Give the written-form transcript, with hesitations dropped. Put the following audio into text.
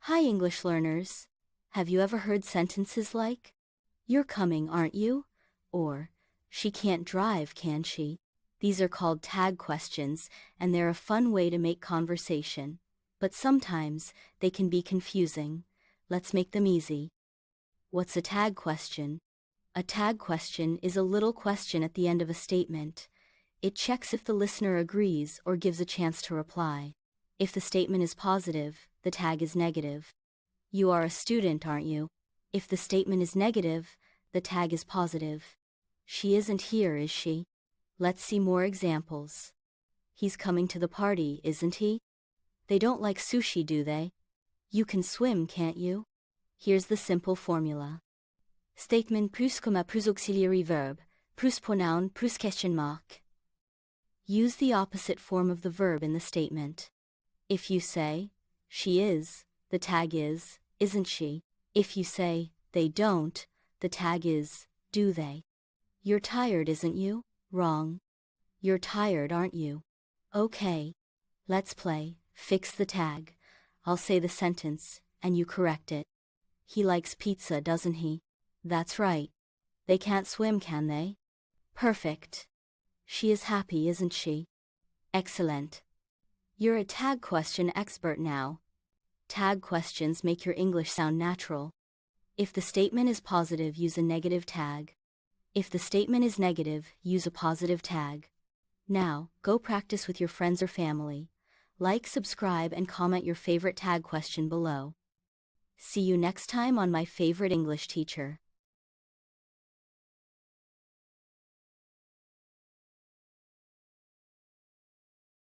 Hi English learners. Have you ever heard sentences like, "You're coming, aren't you?" Or, "She can't drive, can she?" These are called tag questions, and they're a fun way to make conversation. But sometimes, they can be confusing. Let's make them easy. What's a tag question? A tag question is a little question at the end of a statement. It checks if the listener agrees or gives a chance to reply. If the statement is positive, the tag is negative. "You are a student, aren't you?" If the statement is negative, the tag is positive. "She isn't here, is she?" Let's see more examples. "He's coming to the party, isn't he?" "They don't like sushi, do they?" "You can swim, can't you?" Here's the simple formula. Statement plus comma plus auxiliary verb, plus pronoun plus question mark. Use the opposite form of the verb in the statement. If you say, "She is," the tag is, "Isn't she?" If you say, "They don't," the tag is, "Do they?" "You're tired, isn't you?" Wrong. "You're tired, aren't you?" Okay. Let's play, fix the tag. I'll say the sentence, and you correct it. "He likes pizza, doesn't he?" That's right. "They can't swim, can they?" Perfect. "She is happy, isn't she?" Excellent. You're a tag question expert now. Tag questions make your English sound natural. If the statement is positive, use a negative tag. If the statement is negative, use a positive tag. Now, go practice with your friends or family. Like, subscribe, and comment your favorite tag question below. See you next time on My Favorite English Teacher.